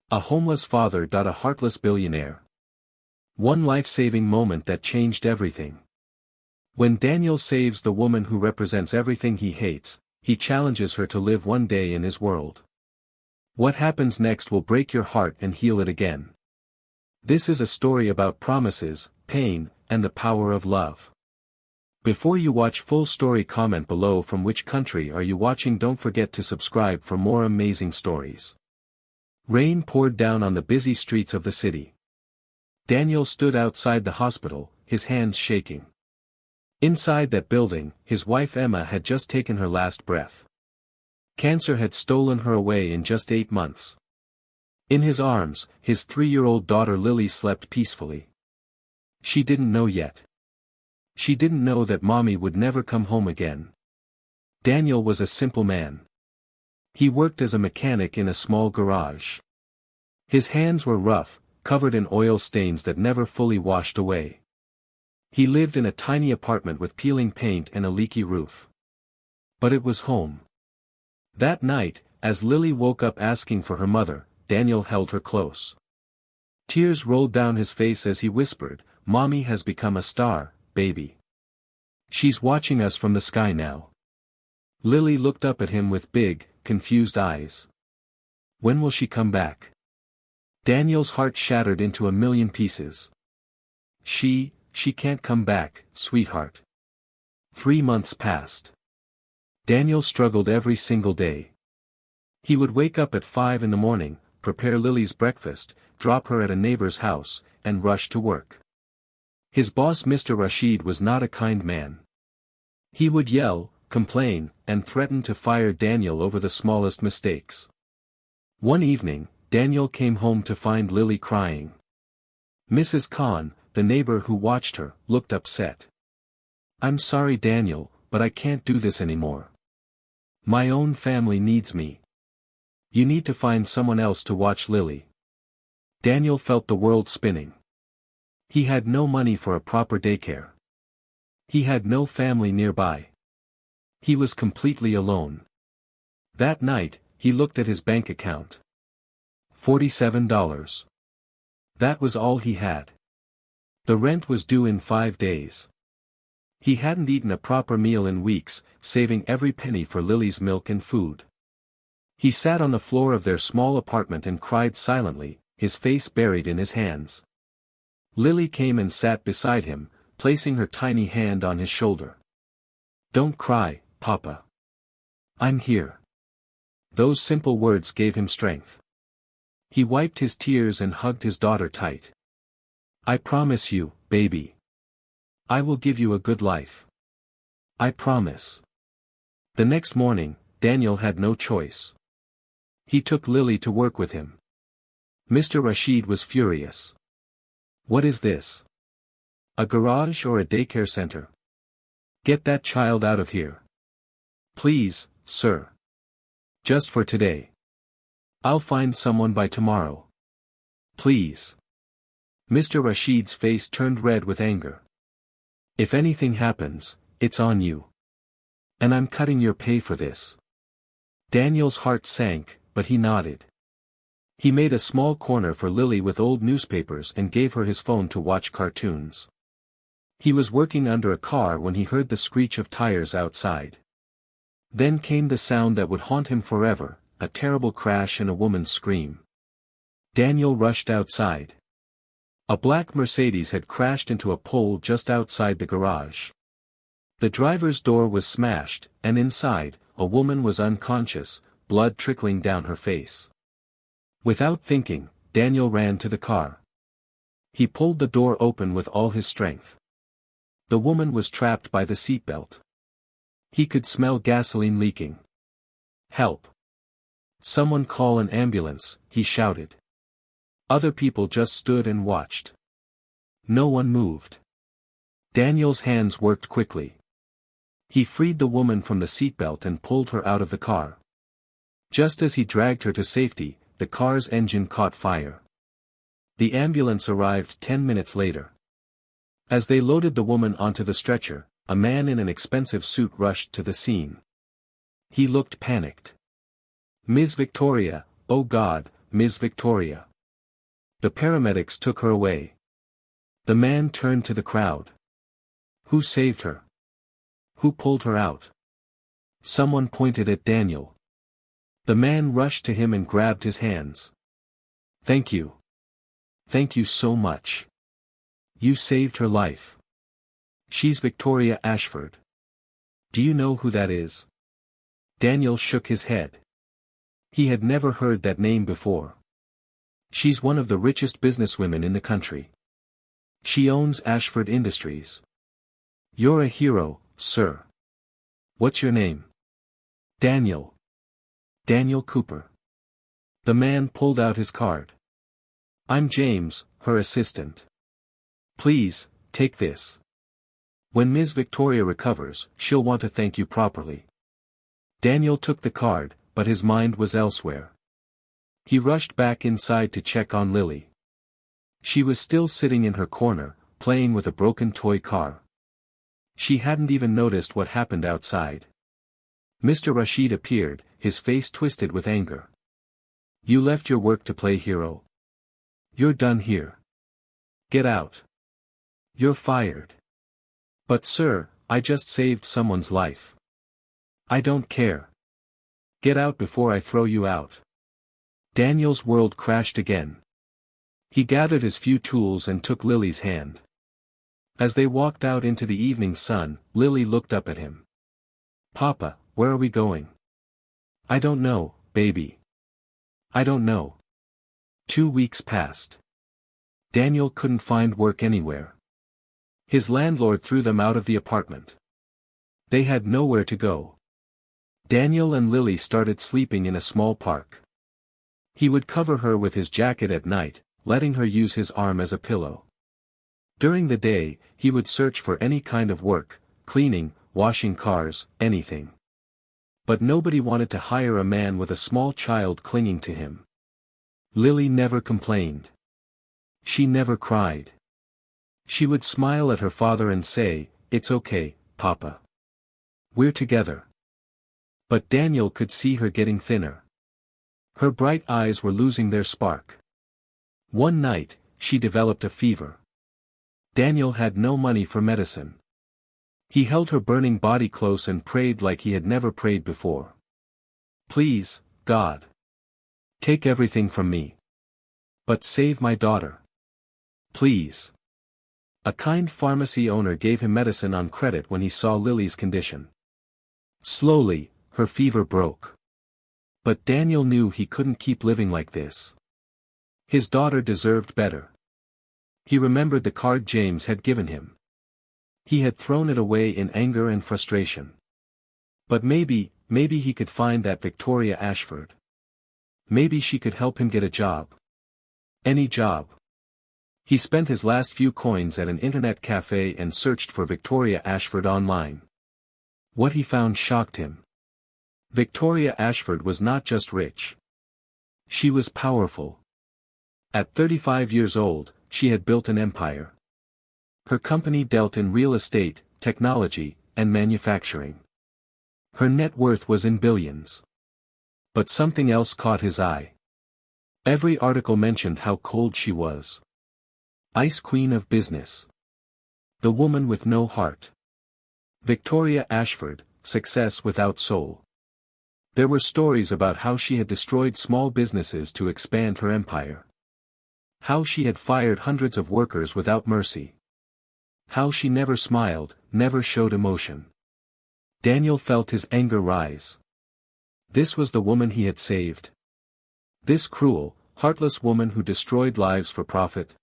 A homeless father. A heartless billionaire. One life-saving moment that changed everything. When Daniel saves the woman who represents everything he hates, he challenges her to live one day in his world. What happens next will break your heart and heal it again. This is a story about promises, pain, and the power of love. Before you watch full story, comment below from which country are you watching. Don't forget to subscribe for more amazing stories. Rain poured down on the busy streets of the city. Daniel stood outside the hospital, his hands shaking. Inside that building, his wife Emma had just taken her last breath. Cancer had stolen her away in just 8 months. In his arms, his 3-year-old daughter Lily slept peacefully. She didn't know yet. She didn't know that mommy would never come home again. Daniel was a simple man. He worked as a mechanic in a small garage. His hands were rough, covered in oil stains that never fully washed away. He lived in a tiny apartment with peeling paint and a leaky roof. But it was home. That night, as Lily woke up asking for her mother, Daniel held her close. Tears rolled down his face as he whispered, "Mommy has become a star, baby. She's watching us from the sky now." Lily looked up at him with big, confused eyes. When will she come back? Daniel's heart shattered into a million pieces. She can't come back, sweetheart. 3 months passed. Daniel struggled every single day. He would wake up at 5 in the morning, prepare Lily's breakfast, drop her at a neighbor's house, and rush to work. His boss Mr. Rashid was not a kind man. He would yell, complain, and threaten to fire Daniel over the smallest mistakes. One evening, Daniel came home to find Lily crying. Mrs. Khan, the neighbor who watched her, looked upset. "I'm sorry, Daniel, but I can't do this anymore. My own family needs me. You need to find someone else to watch Lily." Daniel felt the world spinning. He had no money for a proper daycare. He had no family nearby. He was completely alone. That night, he looked at his bank account. $47. That was all he had. The rent was due in 5 days. He hadn't eaten a proper meal in weeks, saving every penny for Lily's milk and food. He sat on the floor of their small apartment and cried silently, his face buried in his hands. Lily came and sat beside him, placing her tiny hand on his shoulder. "Don't cry, Papa. I'm here." Those simple words gave him strength. He wiped his tears and hugged his daughter tight. "I promise you, baby. I will give you a good life. I promise." The next morning, Daniel had no choice. He took Lily to work with him. Mr. Rashid was furious. "What is this? A garage or a daycare center? Get that child out of here. Please, sir. Just for today. I'll find someone by tomorrow. Please." Mr. Rashid's face turned red with anger. "If anything happens, it's on you. And I'm cutting your pay for this." Daniel's heart sank, but he nodded. He made a small corner for Lily with old newspapers and gave her his phone to watch cartoons. He was working under a car when he heard the screech of tires outside. Then came the sound that would haunt him forever, a terrible crash and a woman's scream. Daniel rushed outside. A black Mercedes had crashed into a pole just outside the garage. The driver's door was smashed, and inside, a woman was unconscious, blood trickling down her face. Without thinking, Daniel ran to the car. He pulled the door open with all his strength. The woman was trapped by the seatbelt. He could smell gasoline leaking. "Help! Someone call an ambulance," he shouted. Other people just stood and watched. No one moved. Daniel's hands worked quickly. He freed the woman from the seatbelt and pulled her out of the car. Just as he dragged her to safety, the car's engine caught fire. The ambulance arrived 10 minutes later. As they loaded the woman onto the stretcher, a man in an expensive suit rushed to the scene. He looked panicked. "Ms. Victoria, oh God, Ms. Victoria. The paramedics took her away. The man turned to the crowd. Who saved her? Who pulled her out? Someone pointed at Daniel. The man rushed to him and grabbed his hands. Thank you. Thank you so much. You saved her life. She's Victoria Ashford. Do you know who that is? Daniel shook his head. He had never heard that name before. She's one of the richest businesswomen in the country. She owns Ashford Industries. You're a hero, sir. What's your name? Daniel. Daniel Cooper. The man pulled out his card. I'm James, her assistant. Please, take this. When Ms. Victoria recovers, she'll want to thank you properly. Daniel took the card, but his mind was elsewhere. He rushed back inside to check on Lily. She was still sitting in her corner, playing with a broken toy car. She hadn't even noticed what happened outside. Mr. Rashid appeared, his face twisted with anger. You left your work to play hero? You're done here. Get out. You're fired. But sir, I just saved someone's life. I don't care. Get out before I throw you out. Daniel's world crashed again. He gathered his few tools and took Lily's hand. As they walked out into the evening sun, Lily looked up at him. Papa, where are we going? I don't know, baby. I don't know. 2 weeks passed. Daniel couldn't find work anywhere. His landlord threw them out of the apartment. They had nowhere to go. Daniel and Lily started sleeping in a small park. He would cover her with his jacket at night, letting her use his arm as a pillow. During the day, he would search for any kind of work, cleaning, washing cars, anything. But nobody wanted to hire a man with a small child clinging to him. Lily never complained. She never cried. She would smile at her father and say, "It's okay, Papa. We're together." But Daniel could see her getting thinner. Her bright eyes were losing their spark. One night, she developed a fever. Daniel had no money for medicine. He held her burning body close and prayed like he had never prayed before. Please, God. Take everything from me. But save my daughter. Please. A kind pharmacy owner gave him medicine on credit when he saw Lily's condition. Slowly, her fever broke. But Daniel knew he couldn't keep living like this. His daughter deserved better. He remembered the card James had given him. He had thrown it away in anger and frustration. But maybe he could find that Victoria Ashford. Maybe she could help him get a job. Any job. He spent his last few coins at an internet cafe and searched for Victoria Ashford online. What he found shocked him. Victoria Ashford was not just rich. She was powerful. At 35 years old, she had built an empire. Her company dealt in real estate, technology, and manufacturing. Her net worth was in billions. But something else caught his eye. Every article mentioned how cold she was. Ice Queen of Business. The woman with no heart. Victoria Ashford, success without soul. There were stories about how she had destroyed small businesses to expand her empire. How she had fired hundreds of workers without mercy. How she never smiled, never showed emotion. Daniel felt his anger rise. This was the woman he had saved. This cruel, heartless woman who destroyed lives for profit.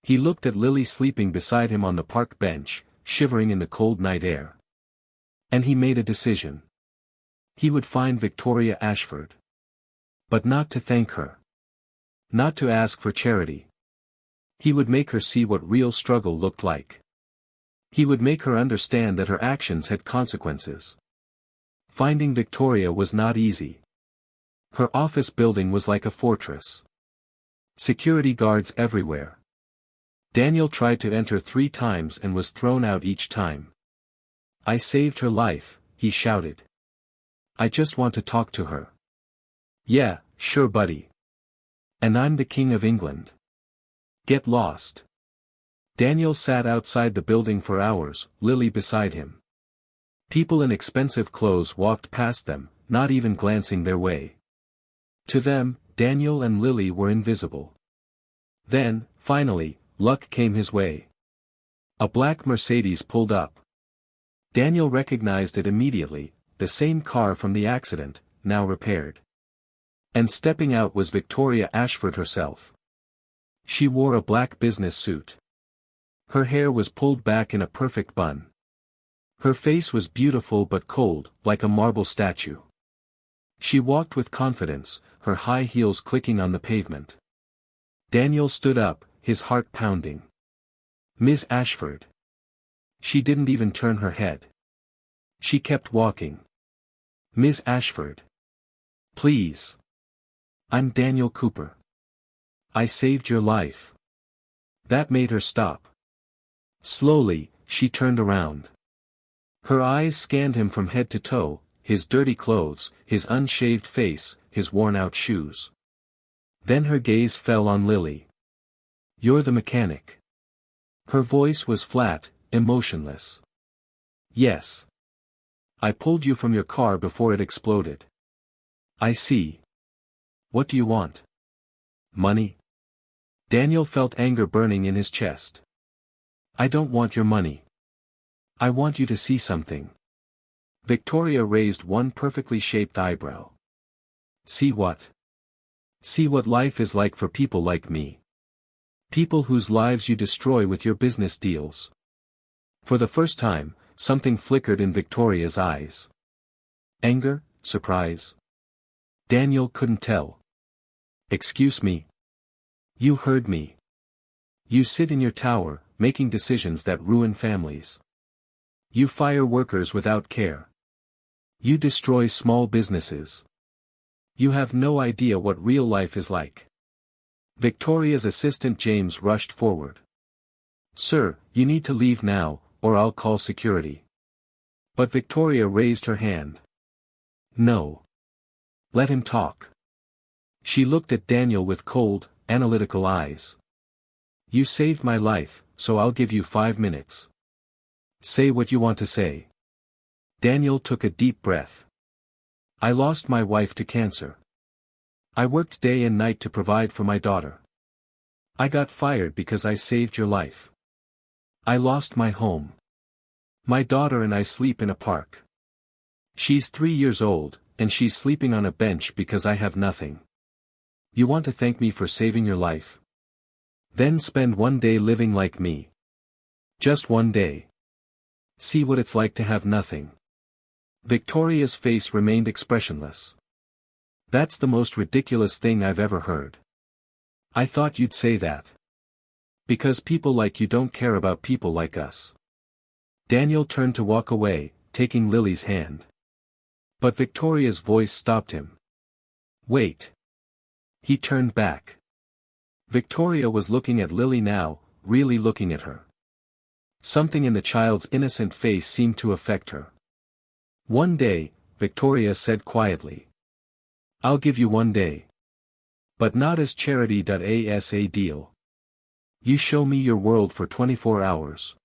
He looked at Lily sleeping beside him on the park bench, shivering in the cold night air. And he made a decision. He would find Victoria Ashford. But not to thank her. Not to ask for charity. He would make her see what real struggle looked like. He would make her understand that her actions had consequences. Finding Victoria was not easy. Her office building was like a fortress. Security guards everywhere. Daniel tried to enter 3 times and was thrown out each time. I saved her life, he shouted. I just want to talk to her. Yeah, sure buddy. And I'm the King of England. Get lost. Daniel sat outside the building for hours, Lily beside him. People in expensive clothes walked past them, not even glancing their way. To them, Daniel and Lily were invisible. Then, finally, luck came his way. A black Mercedes pulled up. Daniel recognized it immediately, the same car from the accident, now repaired. And stepping out was Victoria Ashford herself. She wore a black business suit. Her hair was pulled back in a perfect bun. Her face was beautiful but cold, like a marble statue. She walked with confidence, her high heels clicking on the pavement. Daniel stood up, his heart pounding. Miss Ashford. She didn't even turn her head. She kept walking. Miss Ashford. Please. I'm Daniel Cooper. I saved your life. That made her stop. Slowly, she turned around. Her eyes scanned him from head to toe, his dirty clothes, his unshaved face, his worn-out shoes. Then her gaze fell on Lily. You're the mechanic. Her voice was flat, emotionless. Yes. I pulled you from your car before it exploded. I see. What do you want? Money? Daniel felt anger burning in his chest. I don't want your money. I want you to see something. Victoria raised one perfectly shaped eyebrow. See what? See what life is like for people like me. People whose lives you destroy with your business deals. For the first time, something flickered in Victoria's eyes. Anger, surprise. Daniel couldn't tell. Excuse me. You heard me. You sit in your tower, making decisions that ruin families. You fire workers without care. You destroy small businesses. You have no idea what real life is like. Victoria's assistant James rushed forward. Sir, you need to leave now, or I'll call security. But Victoria raised her hand. No. Let him talk. She looked at Daniel with cold, analytical eyes. You saved my life, so I'll give you 5 minutes. Say what you want to say. Daniel took a deep breath. I lost my wife to cancer. I worked day and night to provide for my daughter. I got fired because I saved your life. I lost my home. My daughter and I sleep in a park. She's 3 years old, and she's sleeping on a bench because I have nothing. You want to thank me for saving your life? Then spend one day living like me. Just one day. See what it's like to have nothing. Victoria's face remained expressionless. That's the most ridiculous thing I've ever heard. I thought you'd say that. Because people like you don't care about people like us. Daniel turned to walk away, taking Lily's hand. But Victoria's voice stopped him. Wait. He turned back. Victoria was looking at Lily now, really looking at her. Something in the child's innocent face seemed to affect her. One day, Victoria said quietly. I'll give you 1 day. But not as charity. As a deal. You show me your world for 24 hours.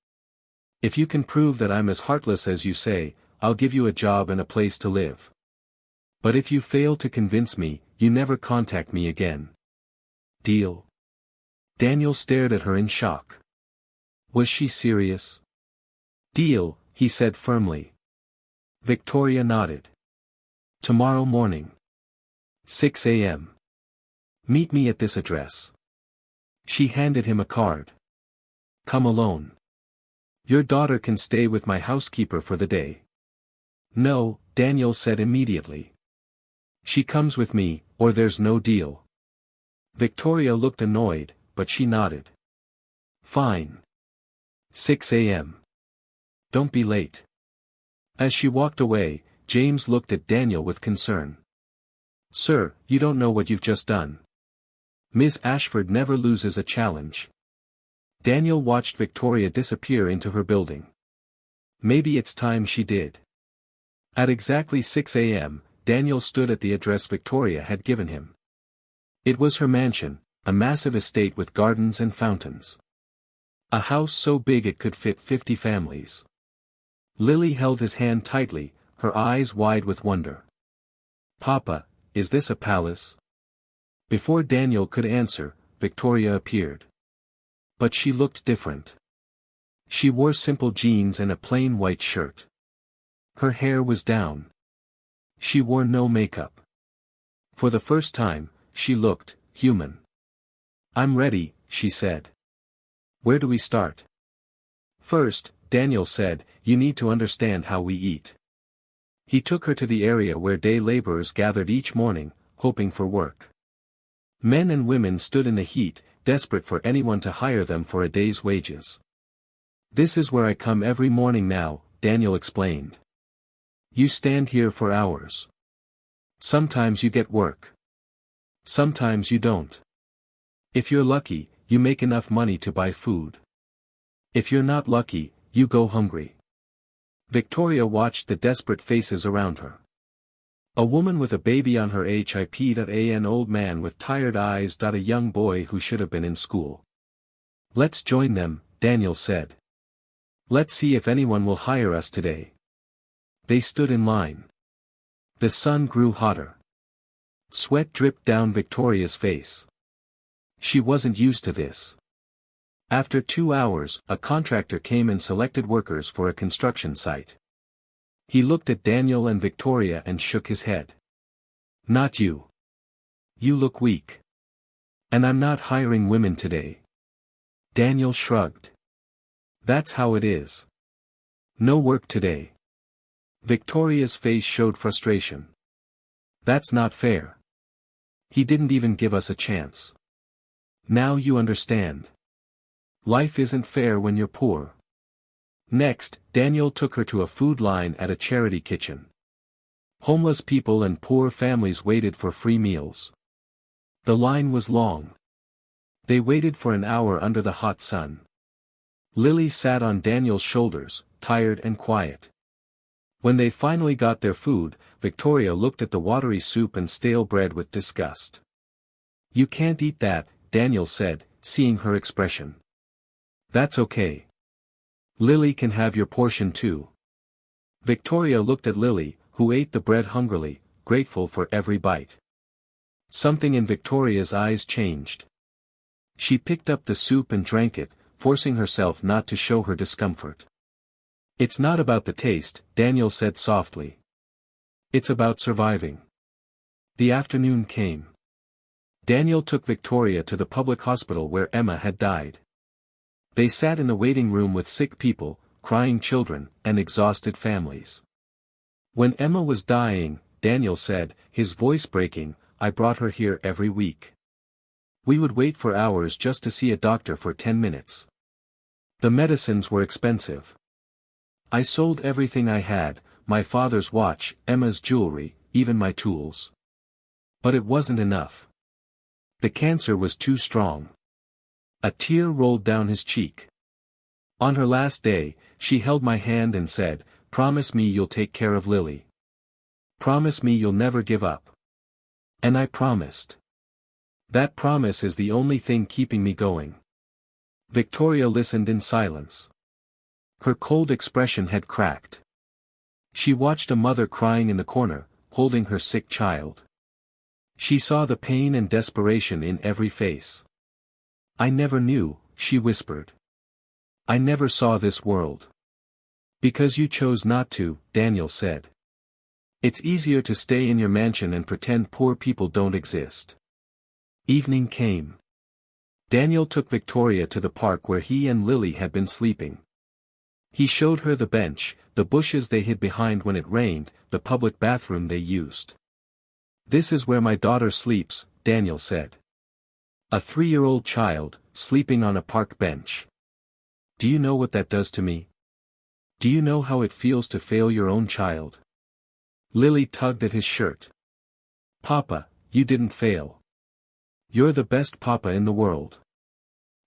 If you can prove that I'm as heartless as you say, I'll give you a job and a place to live. But if you fail to convince me, you never contact me again. Deal? Daniel stared at her in shock. Was she serious? Deal, he said firmly. Victoria nodded. Tomorrow morning. 6 a.m. Meet me at this address. She handed him a card. Come alone. Your daughter can stay with my housekeeper for the day. No, Daniel said immediately. She comes with me, or there's no deal. Victoria looked annoyed, but she nodded. Fine. 6 a.m. Don't be late. As she walked away, James looked at Daniel with concern. Sir, you don't know what you've just done. Miss Ashford never loses a challenge. Daniel watched Victoria disappear into her building. Maybe it's time she did. At exactly 6 a.m., Daniel stood at the address Victoria had given him. It was her mansion, a massive estate with gardens and fountains. A house so big it could fit 50 families. Lily held his hand tightly, her eyes wide with wonder. "Papa, is this a palace?" Before Daniel could answer, Victoria appeared. But she looked different. She wore simple jeans and a plain white shirt. Her hair was down. She wore no makeup. For the first time, she looked human. "I'm ready," she said. "Where do we start?" "First," Daniel said, "you need to understand how we eat." He took her to the area where day laborers gathered each morning, hoping for work. Men and women stood in the heat, desperate for anyone to hire them for a day's wages. "This is where I come every morning now," Daniel explained. "You stand here for hours. Sometimes you get work. Sometimes you don't. If you're lucky, you make enough money to buy food. If you're not lucky, you go hungry." Victoria watched the desperate faces around her. A woman with a baby on her hip, an old man with tired eyes, a young boy who should have been in school. "Let's join them," Daniel said. "Let's see if anyone will hire us today." They stood in line. The sun grew hotter. Sweat dripped down Victoria's face. She wasn't used to this. After 2 hours, a contractor came and selected workers for a construction site. He looked at Daniel and Victoria and shook his head. "Not you. You look weak. And I'm not hiring women today." Daniel shrugged. "That's how it is. No work today." Victoria's face showed frustration. "That's not fair. He didn't even give us a chance. Now you understand. Life isn't fair when you're poor." Next, Daniel took her to a food line at a charity kitchen. Homeless people and poor families waited for free meals. The line was long. They waited for an hour under the hot sun. Lily sat on Daniel's shoulders, tired and quiet. When they finally got their food, Victoria looked at the watery soup and stale bread with disgust. "You can't eat that," Daniel said, seeing her expression. "That's okay. Lily can have your portion too." Victoria looked at Lily, who ate the bread hungrily, grateful for every bite. Something in Victoria's eyes changed. She picked up the soup and drank it, forcing herself not to show her discomfort. "It's not about the taste," Daniel said softly. "It's about surviving." The afternoon came. Daniel took Victoria to the public hospital where Emma had died. They sat in the waiting room with sick people, crying children, and exhausted families. When Emma was dying, Daniel said, his voice breaking, "I brought her here every week. We would wait for hours just to see a doctor for 10 minutes. The medicines were expensive. I sold everything I had, my father's watch, Emma's jewelry, even my tools. But it wasn't enough. The cancer was too strong." A tear rolled down his cheek. "On her last day, she held my hand and said, 'Promise me you'll take care of Lily. Promise me you'll never give up.' And I promised. That promise is the only thing keeping me going." Victoria listened in silence. Her cold expression had cracked. She watched a mother crying in the corner, holding her sick child. She saw the pain and desperation in every face. "I never knew," she whispered. "I never saw this world." "Because you chose not to," Daniel said. "It's easier to stay in your mansion and pretend poor people don't exist." Evening came. Daniel took Victoria to the park where he and Lily had been sleeping. He showed her the bench, the bushes they hid behind when it rained, the public bathroom they used. "This is where my daughter sleeps," Daniel said. "A 3-year-old child, sleeping on a park bench. Do you know what that does to me? Do you know how it feels to fail your own child?" Lily tugged at his shirt. "Papa, you didn't fail. You're the best papa in the world."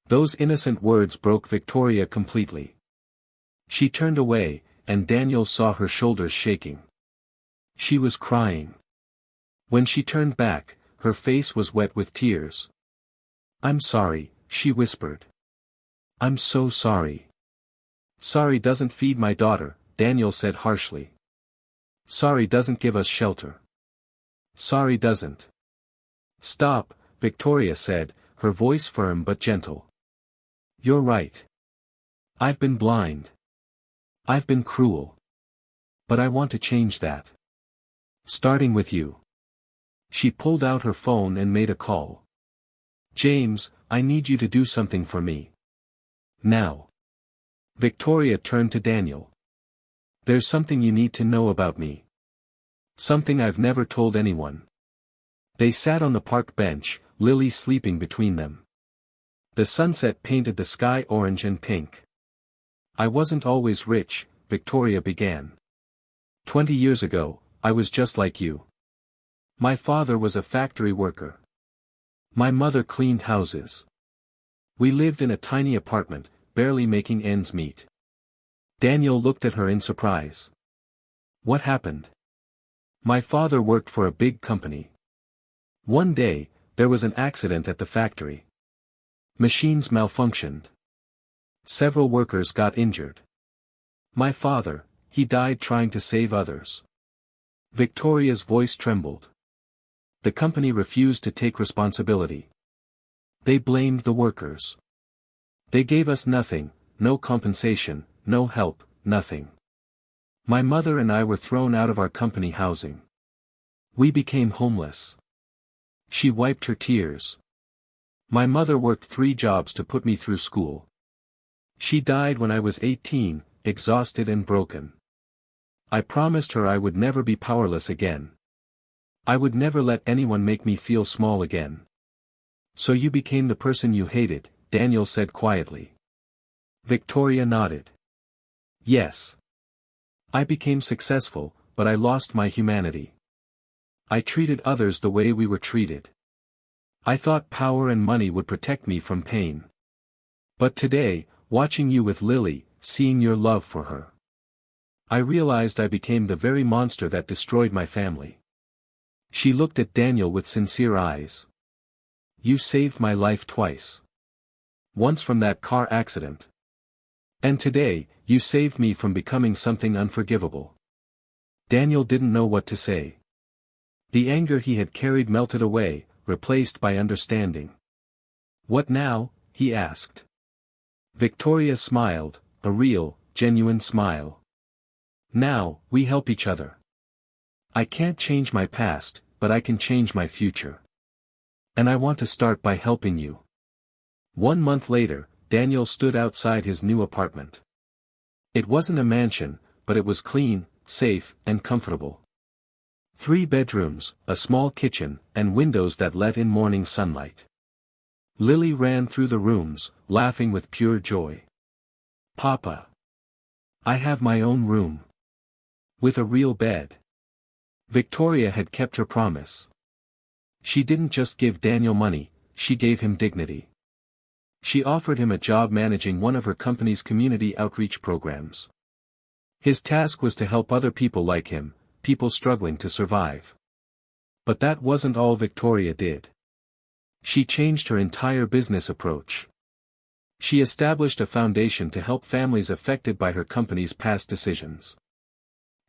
Those innocent words broke Victoria completely. She turned away, and Daniel saw her shoulders shaking. She was crying. When she turned back, her face was wet with tears. "I'm sorry," she whispered. "I'm so sorry." "Sorry doesn't feed my daughter," Daniel said harshly. "Sorry doesn't give us shelter. Sorry doesn't." "Stop," Victoria said, her voice firm but gentle. "You're right. I've been blind. I've been cruel. But I want to change that. Starting with you." She pulled out her phone and made a call. "James, I need you to do something for me. Now." Victoria turned to Daniel. "There's something you need to know about me. Something I've never told anyone." They sat on the park bench, Lily sleeping between them. The sunset painted the sky orange and pink. "I wasn't always rich," Victoria began. 20 years ago, I was just like you. My father was a factory worker. My mother cleaned houses. We lived in a tiny apartment, barely making ends meet." Daniel looked at her in surprise. "What happened?" "My father worked for a big company. One day, there was an accident at the factory. Machines malfunctioned. Several workers got injured. My father, he died trying to save others." Victoria's voice trembled. "The company refused to take responsibility. They blamed the workers. They gave us nothing, no compensation, no help, nothing. My mother and I were thrown out of our company housing. We became homeless." She wiped her tears. "My mother worked 3 jobs to put me through school. She died when I was 18, exhausted and broken. I promised her I would never be powerless again. I would never let anyone make me feel small again." "So you became the person you hated," Daniel said quietly. Victoria nodded. "Yes. I became successful, but I lost my humanity. I treated others the way we were treated. I thought power and money would protect me from pain. But today, watching you with Lily, seeing your love for her, I realized I became the very monster that destroyed my family." She looked at Daniel with sincere eyes. "You saved my life twice. Once from that car accident. And today, you saved me from becoming something unforgivable." Daniel didn't know what to say. The anger he had carried melted away, replaced by understanding. "What now?" he asked. Victoria smiled, a real, genuine smile. "Now, we help each other. I can't change my past, but I can change my future. And I want to start by helping you." 1 month later, Daniel stood outside his new apartment. It wasn't a mansion, but it was clean, safe, and comfortable. 3 bedrooms, a small kitchen, and windows that let in morning sunlight. Lily ran through the rooms, laughing with pure joy. "Papa! I have my own room. With a real bed." Victoria had kept her promise. She didn't just give Daniel money, she gave him dignity. She offered him a job managing one of her company's community outreach programs. His task was to help other people like him, people struggling to survive. But that wasn't all Victoria did. She changed her entire business approach. She established a foundation to help families affected by her company's past decisions.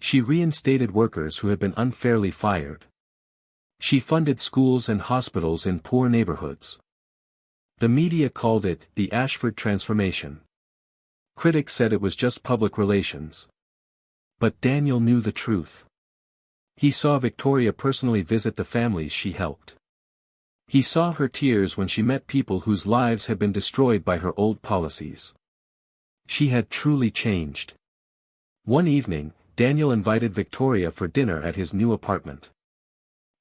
She reinstated workers who had been unfairly fired. She funded schools and hospitals in poor neighborhoods. The media called it the Ashford Transformation. Critics said it was just public relations. But Daniel knew the truth. He saw Victoria personally visit the families she helped. He saw her tears when she met people whose lives had been destroyed by her old policies. She had truly changed. One evening, Daniel invited Victoria for dinner at his new apartment.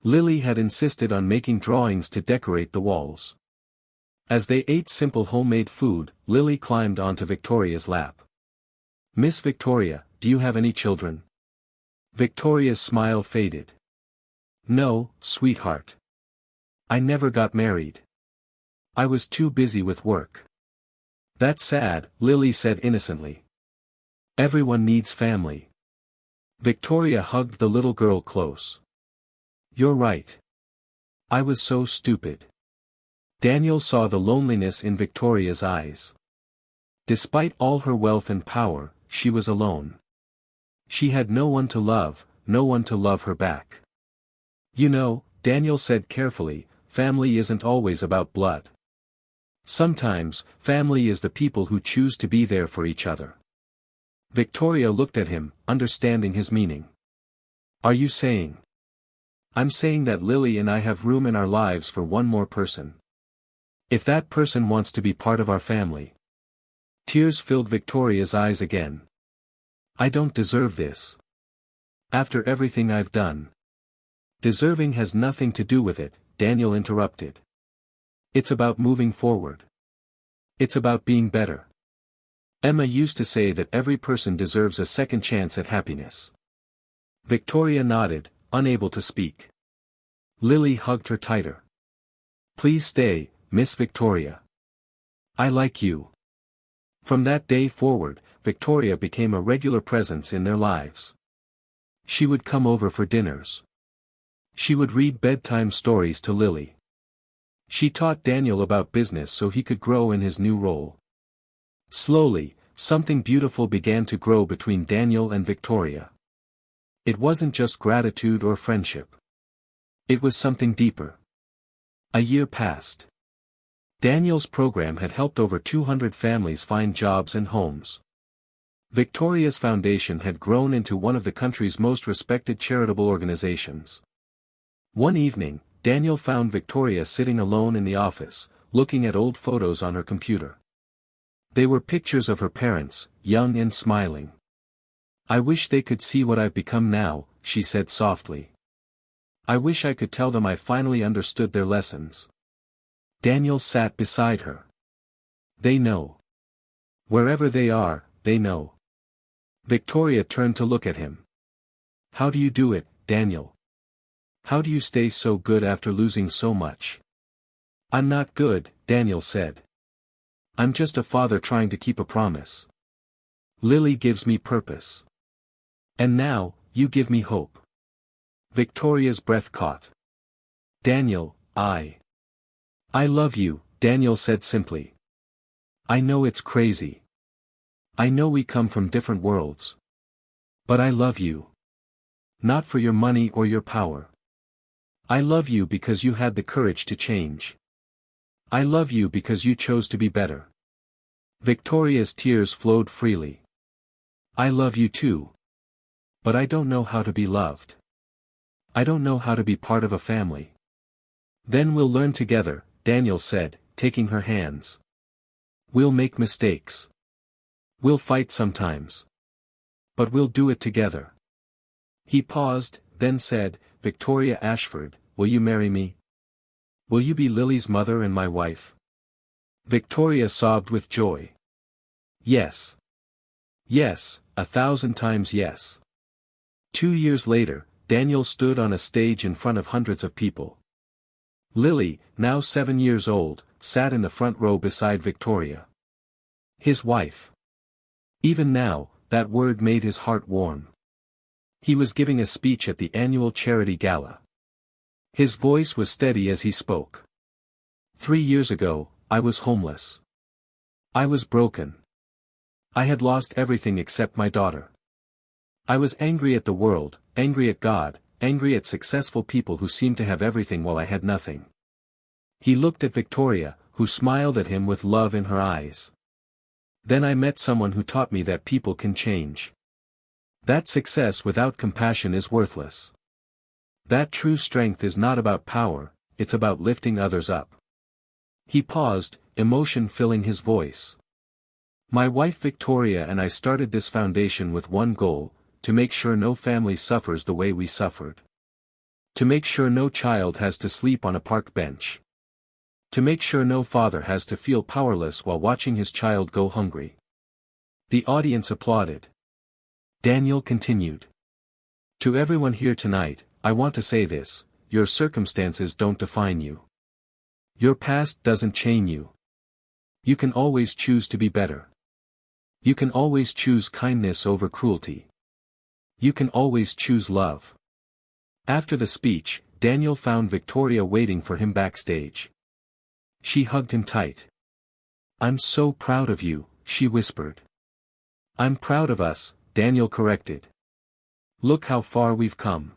Lily had insisted on making drawings to decorate the walls. As they ate simple homemade food, Lily climbed onto Victoria's lap. "Miss Victoria, do you have any children?" Victoria's smile faded. "No, sweetheart. I never got married. I was too busy with work." "That's sad," Lily said innocently. "Everyone needs family." Victoria hugged the little girl close. "You're right. I was so stupid. Daniel saw the loneliness in Victoria's eyes. Despite all her wealth and power, she was alone. She had no one to love, no one to love her back. You know, Daniel said carefully, family isn't always about blood. Sometimes, family is the people who choose to be there for each other. Victoria looked at him, understanding his meaning. Are you saying? I'm saying that Lily and I have room in our lives for one more person. If that person wants to be part of our family. Tears filled Victoria's eyes again. I don't deserve this. After everything I've done. Deserving has nothing to do with it, Daniel interrupted. It's about moving forward. It's about being better. Emma used to say that every person deserves a second chance at happiness. Victoria nodded, unable to speak. Lily hugged her tighter. Please stay, Miss Victoria. I like you. From that day forward, Victoria became a regular presence in their lives. She would come over for dinners. She would read bedtime stories to Lily. She taught Daniel about business so he could grow in his new role. Slowly, something beautiful began to grow between Daniel and Victoria. It wasn't just gratitude or friendship. It was something deeper. A year passed. Daniel's program had helped over 200 families find jobs and homes. Victoria's foundation had grown into one of the country's most respected charitable organizations. One evening, Daniel found Victoria sitting alone in the office, looking at old photos on her computer. They were pictures of her parents, young and smiling. I wish they could see what I've become now, she said softly. I wish I could tell them I finally understood their lessons. Daniel sat beside her. They know. Wherever they are, they know. Victoria turned to look at him. How do you do it, Daniel? How do you stay so good after losing so much? I'm not good, Daniel said. I'm just a father trying to keep a promise. Lily gives me purpose. And now, you give me hope. Victoria's breath caught. Daniel, I love you, Daniel said simply. I know it's crazy. I know we come from different worlds. But I love you. Not for your money or your power. I love you because you had the courage to change. I love you because you chose to be better. Victoria's tears flowed freely. I love you too. But I don't know how to be loved. I don't know how to be part of a family. Then we'll learn together, Daniel said, taking her hands. We'll make mistakes. We'll fight sometimes. But we'll do it together. He paused, then said, Victoria Ashford, will you marry me? Will you be Lily's mother and my wife? Victoria sobbed with joy. Yes. Yes, 1,000 times yes. 2 years later, Daniel stood on a stage in front of hundreds of people. Lily, now 7 years old, sat in the front row beside Victoria. His wife. Even now, that word made his heart warm. He was giving a speech at the annual charity gala. His voice was steady as he spoke. 3 years ago, I was homeless. I was broken. I had lost everything except my daughter. I was angry at the world, angry at God, angry at successful people who seemed to have everything while I had nothing. He looked at Victoria, who smiled at him with love in her eyes. Then I met someone who taught me that people can change. That success without compassion is worthless. That true strength is not about power, it's about lifting others up. He paused, emotion filling his voice. My wife Victoria and I started this foundation with one goal, to make sure no family suffers the way we suffered. To make sure no child has to sleep on a park bench. To make sure no father has to feel powerless while watching his child go hungry. The audience applauded. Daniel continued. To everyone here tonight, I want to say this, your circumstances don't define you. Your past doesn't chain you. You can always choose to be better. You can always choose kindness over cruelty. You can always choose love. After the speech, Daniel found Victoria waiting for him backstage. She hugged him tight. "I'm so proud of you," she whispered. "I'm proud of us," Daniel corrected. "Look how far we've come."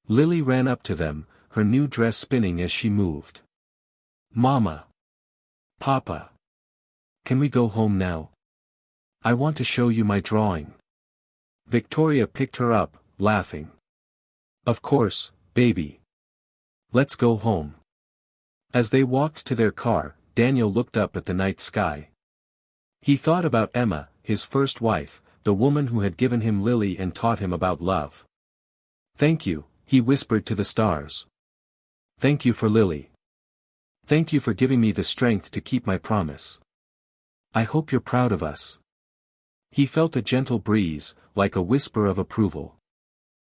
Lily ran up to them, her new dress spinning as she moved. "Mama. Papa. Can we go home now? I want to show you my drawing." Victoria picked her up, laughing. "Of course, baby. Let's go home." As they walked to their car, Daniel looked up at the night sky. He thought about Emma, his first wife, the woman who had given him Lily and taught him about love. "Thank you," he whispered to the stars. "Thank you for Lily. Thank you for giving me the strength to keep my promise. I hope you're proud of us." He felt a gentle breeze, like a whisper of approval.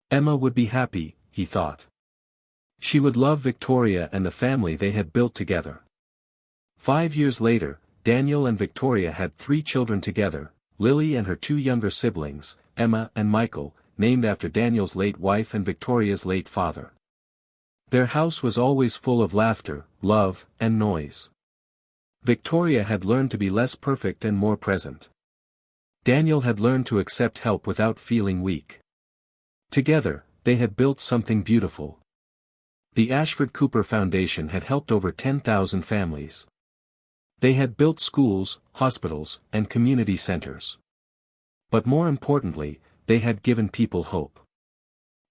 Emma would be happy, he thought. She would love Victoria and the family they had built together. 5 years later, Daniel and Victoria had 3 children together, Lily and her 2 younger siblings, Emma and Michael, named after Daniel's late wife and Victoria's late father. Their house was always full of laughter, love, and noise. Victoria had learned to be less perfect and more present. Daniel had learned to accept help without feeling weak. Together, they had built something beautiful. The Ashford Cooper Foundation had helped over 10,000 families. They had built schools, hospitals, and community centers. But more importantly, they had given people hope.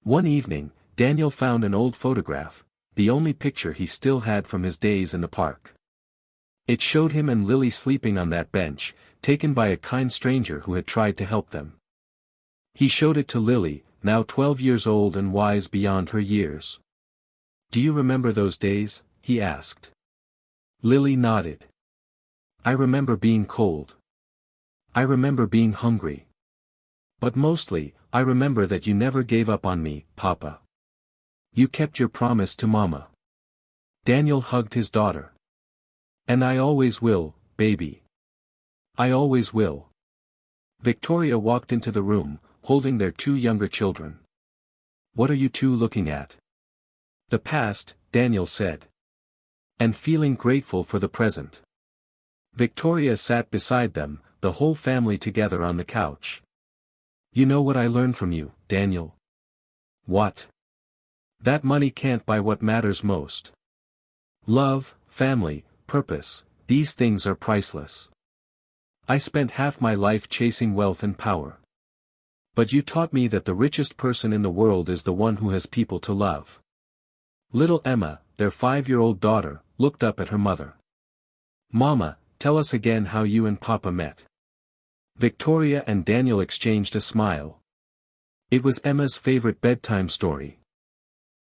One evening, Daniel found an old photograph, the only picture he still had from his days in the park. It showed him and Lily sleeping on that bench, taken by a kind stranger who had tried to help them. He showed it to Lily, now 12 years old and wise beyond her years. "Do you remember those days?" he asked. Lily nodded. "I remember being cold. I remember being hungry. But mostly, I remember that you never gave up on me, Papa. You kept your promise to Mama." Daniel hugged his daughter. "And I always will, baby. I always will." Victoria walked into the room, holding their 2 younger children. "What are you 2 looking at?" "The past," Daniel said. "And feeling grateful for the present." Victoria sat beside them, the whole family together on the couch. "You know what I learned from you, Daniel?" "What?" "That money can't buy what matters most. Love, family, purpose, these things are priceless. I spent half my life chasing wealth and power. But you taught me that the richest person in the world is the one who has people to love." Little Emma, their 5-year-old daughter, looked up at her mother. "Mama, tell us again how you and Papa met." Victoria and Daniel exchanged a smile. It was Emma's favorite bedtime story.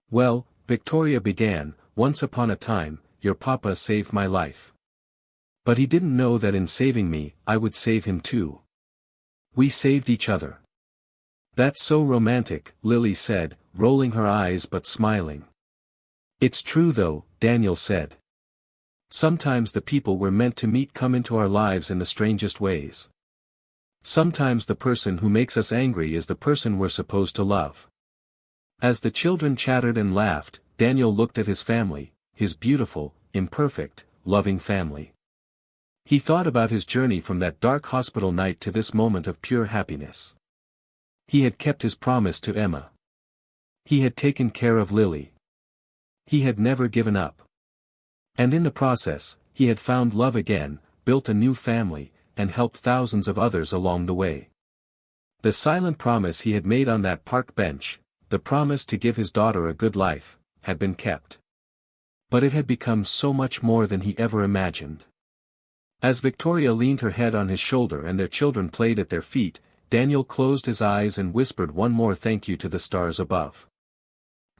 "Well," Victoria began, "once upon a time, your Papa saved my life. But he didn't know that in saving me, I would save him too. We saved each other." "That's so romantic," Lily said, rolling her eyes but smiling. "It's true though," Daniel said. "Sometimes the people we're meant to meet come into our lives in the strangest ways. Sometimes the person who makes us angry is the person we're supposed to love." As the children chattered and laughed, Daniel looked at his family, his beautiful, imperfect, loving family. He thought about his journey from that dark hospital night to this moment of pure happiness. He had kept his promise to Emma. He had taken care of Lily. He had never given up. And in the process, he had found love again, built a new family, and helped thousands of others along the way. The silent promise he had made on that park bench, the promise to give his daughter a good life, had been kept. But it had become so much more than he ever imagined. As Victoria leaned her head on his shoulder and their children played at their feet, Daniel closed his eyes and whispered one more thank you to the stars above.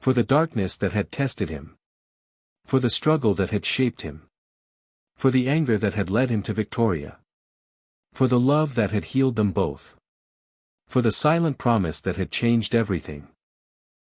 For the darkness that had tested him. For the struggle that had shaped him. For the anger that had led him to Victoria. For the love that had healed them both. For the silent promise that had changed everything.